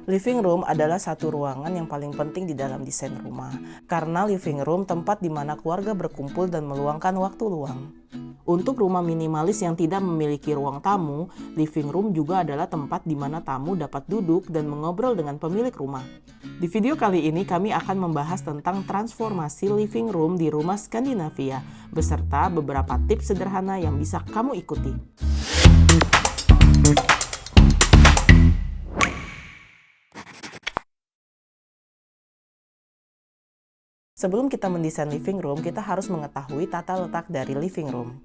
Living room adalah satu ruangan yang paling penting di dalam desain rumah, karena living room tempat di mana keluarga berkumpul dan meluangkan waktu luang. Untuk rumah minimalis yang tidak memiliki ruang tamu, living room juga adalah tempat di mana tamu dapat duduk dan mengobrol dengan pemilik rumah. Di video kali ini kami akan membahas tentang transformasi living room di rumah Skandinavia, beserta beberapa tips sederhana yang bisa kamu ikuti. Sebelum kita mendesain living room, kita harus mengetahui tata letak dari living room.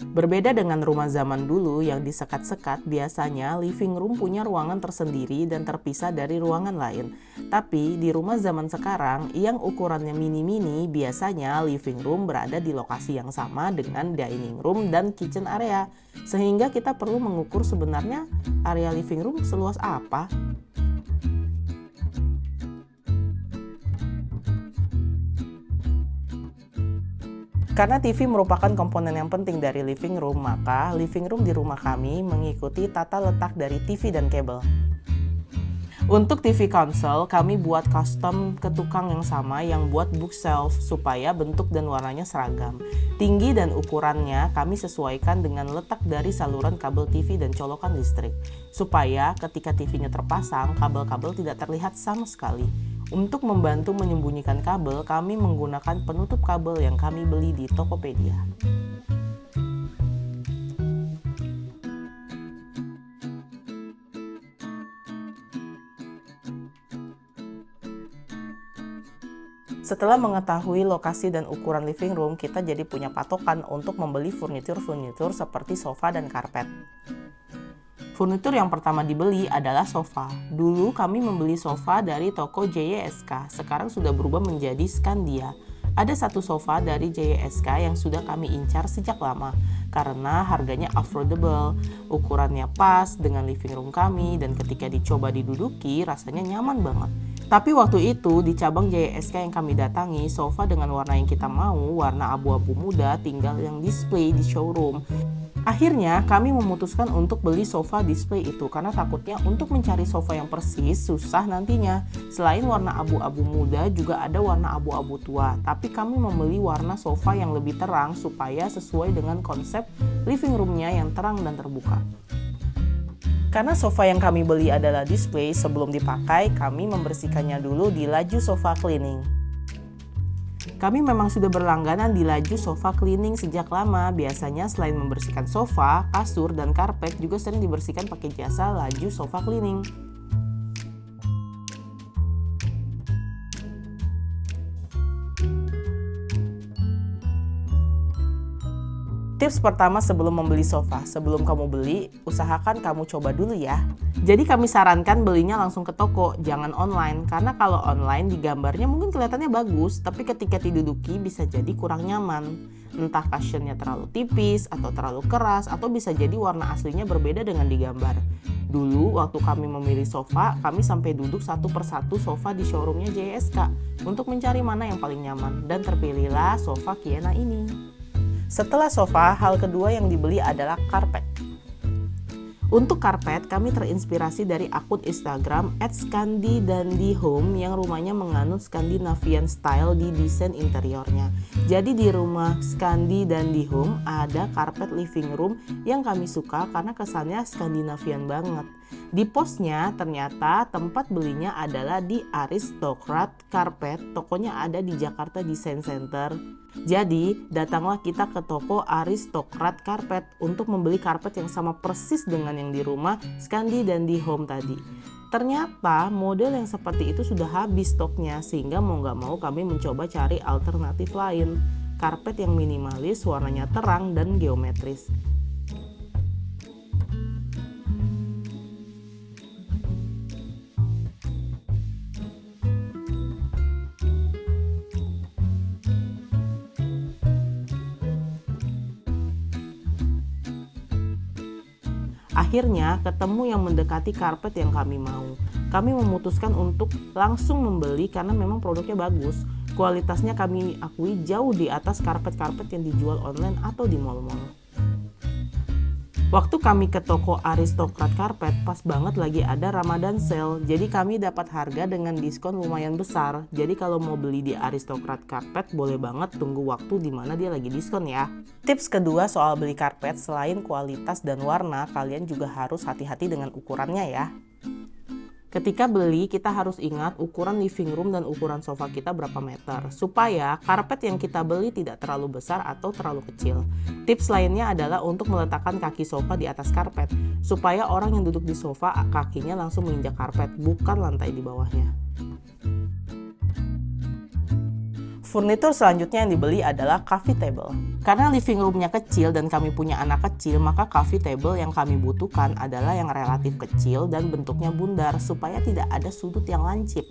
Berbeda dengan rumah zaman dulu yang disekat-sekat, biasanya living room punya ruangan tersendiri dan terpisah dari ruangan lain. Tapi di rumah zaman sekarang yang ukurannya mini-mini, biasanya living room berada di lokasi yang sama dengan dining room dan kitchen area. Sehingga kita perlu mengukur sebenarnya area living room seluas apa. Karena TV merupakan komponen yang penting dari living room, maka living room di rumah kami mengikuti tata letak dari TV dan kabel. Untuk TV konsol, kami buat custom ke tukang yang sama yang buat bookshelf supaya bentuk dan warnanya seragam. Tinggi dan ukurannya kami sesuaikan dengan letak dari saluran kabel TV dan colokan listrik, supaya ketika TV-nya terpasang, kabel-kabel tidak terlihat sama sekali. Untuk membantu menyembunyikan kabel, kami menggunakan penutup kabel yang kami beli di Tokopedia. Setelah mengetahui lokasi dan ukuran living room, kita jadi punya patokan untuk membeli furnitur seperti sofa dan karpet. Furnitur yang pertama dibeli adalah sofa. Dulu kami membeli sofa dari toko JYSK, sekarang sudah berubah menjadi Skandia. Ada satu sofa dari JYSK yang sudah kami incar sejak lama, karena harganya affordable, ukurannya pas dengan living room kami, dan ketika dicoba diduduki rasanya nyaman banget. Tapi waktu itu di cabang JYSK yang kami datangi, sofa dengan warna yang kita mau, warna abu-abu muda, tinggal yang display di showroom. Akhirnya kami memutuskan untuk beli sofa display itu karena takutnya untuk mencari sofa yang persis susah nantinya. Selain warna abu-abu muda juga ada warna abu-abu tua, tapi kami membeli warna sofa yang lebih terang supaya sesuai dengan konsep living roomnya yang terang dan terbuka. Karena sofa yang kami beli adalah display, sebelum dipakai kami membersihkannya dulu di laju sofa cleaning. Kami memang sudah berlangganan di laju sofa cleaning sejak lama. Biasanya selain membersihkan sofa, kasur, dan karpet juga sering dibersihkan pakai jasa laju sofa cleaning. Tips pertama sebelum membeli sofa, sebelum kamu beli, usahakan kamu coba dulu ya. Jadi kami sarankan belinya langsung ke toko, jangan online. Karena kalau online di gambarnya mungkin kelihatannya bagus, tapi ketika diduduki bisa jadi kurang nyaman. Entah cushionnya terlalu tipis, atau terlalu keras, atau bisa jadi warna aslinya berbeda dengan di gambar. Dulu waktu kami memilih sofa, kami sampai duduk satu persatu sofa di showroomnya JSK untuk mencari mana yang paling nyaman, dan terpilihlah sofa Kiena ini. Setelah sofa, hal kedua yang dibeli adalah karpet. Untuk karpet, kami terinspirasi dari akun Instagram @skandidandihome yang rumahnya menganut Scandinavian style di desain interiornya. Jadi di rumah Skandidandihome ada karpet living room yang kami suka karena kesannya Skandinavian banget. Di postnya ternyata tempat belinya adalah di Aristocrat Carpet, tokonya ada di Jakarta Design Center. Jadi datanglah kita ke toko Aristocrat Carpet untuk membeli karpet yang sama persis dengan yang di rumah Skandidandihome tadi. Ternyata model yang seperti itu sudah habis stoknya, sehingga mau gak mau kami mencoba cari alternatif lain. Karpet yang minimalis, warnanya terang dan geometris. Akhirnya ketemu yang mendekati karpet yang kami mau. Kami memutuskan untuk langsung membeli karena memang produknya bagus. Kualitasnya kami akui jauh di atas karpet-karpet yang dijual online atau di mall-mall. Waktu kami ke toko Aristocrat Carpet, pas banget lagi ada Ramadan Sale. Jadi kami dapat harga dengan diskon lumayan besar. Jadi kalau mau beli di Aristocrat Carpet, boleh banget tunggu waktu di mana dia lagi diskon ya. Tips kedua soal beli karpet, selain kualitas dan warna, kalian juga harus hati-hati dengan ukurannya ya. Ketika beli, kita harus ingat ukuran living room dan ukuran sofa kita berapa meter, supaya karpet yang kita beli tidak terlalu besar atau terlalu kecil. Tips lainnya adalah untuk meletakkan kaki sofa di atas karpet, supaya orang yang duduk di sofa kakinya langsung menginjak karpet, bukan lantai di bawahnya. Furnitur selanjutnya yang dibeli adalah coffee table. Karena living roomnya kecil dan kami punya anak kecil, maka coffee table yang kami butuhkan adalah yang relatif kecil dan bentuknya bundar supaya tidak ada sudut yang lancip.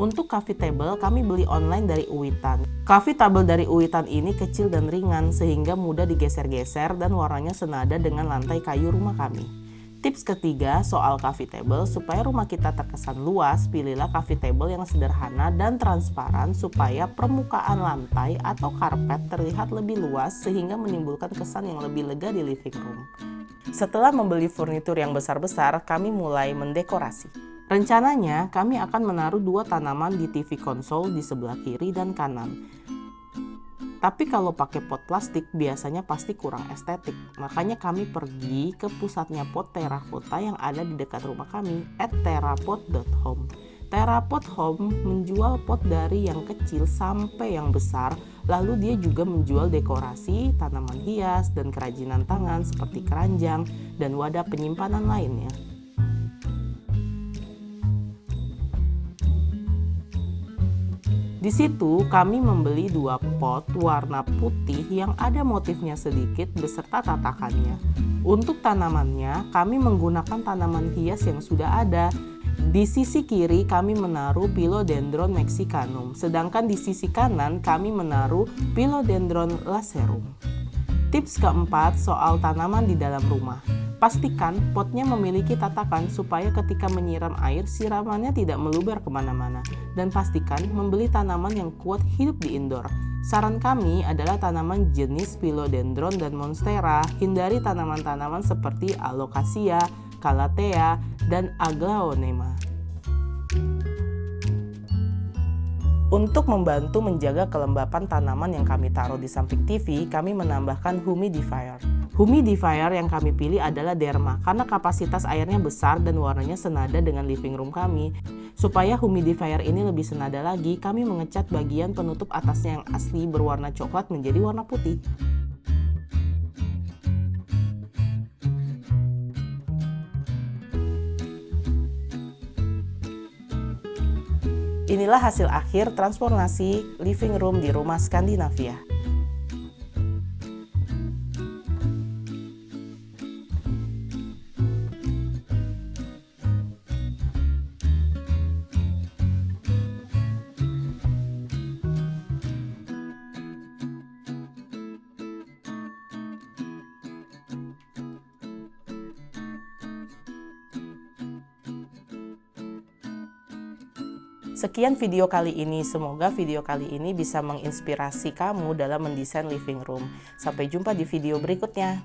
Untuk coffee table kami beli online dari Uitan. Coffee table dari Uitan ini kecil dan ringan sehingga mudah digeser-geser dan warnanya senada dengan lantai kayu rumah kami. Tips ketiga soal coffee table, supaya rumah kita terkesan luas, pilihlah coffee table yang sederhana dan transparan supaya permukaan lantai atau karpet terlihat lebih luas sehingga menimbulkan kesan yang lebih lega di living room. Setelah membeli furnitur yang besar-besar, kami mulai mendekorasi. Rencananya, kami akan menaruh 2 tanaman di TV konsol di sebelah kiri dan kanan. Tapi kalau pakai pot plastik biasanya pasti kurang estetik. Makanya kami pergi ke pusatnya pot terakota yang ada di dekat rumah kami, @terapot.home. Terapot Home menjual pot dari yang kecil sampai yang besar. Lalu dia juga menjual dekorasi, tanaman hias, dan kerajinan tangan seperti keranjang dan wadah penyimpanan lainnya. Di situ kami membeli 2 pot warna putih yang ada motifnya sedikit beserta tatakannya. Untuk tanamannya, kami menggunakan tanaman hias yang sudah ada. Di sisi kiri kami menaruh Philodendron mexicanum, sedangkan di sisi kanan kami menaruh Philodendron lacerum. Tips keempat soal tanaman di dalam rumah. Pastikan potnya memiliki tatakan supaya ketika menyiram air, siramannya tidak meluber kemana-mana. Dan pastikan membeli tanaman yang kuat hidup di indoor. Saran kami adalah tanaman jenis Philodendron dan Monstera. Hindari tanaman-tanaman seperti Alocasia, Calathea, dan Aglaonema. Untuk membantu menjaga kelembapan tanaman yang kami taruh di samping TV, kami menambahkan humidifier. Humidifier yang kami pilih adalah Derma karena kapasitas airnya besar dan warnanya senada dengan living room kami. Supaya humidifier ini lebih senada lagi, kami mengecat bagian penutup atasnya yang asli berwarna coklat menjadi warna putih. Inilah hasil akhir transformasi living room di rumah Skandinavia. Sekian video kali ini, semoga video kali ini bisa menginspirasi kamu dalam mendesain living room. Sampai jumpa di video berikutnya.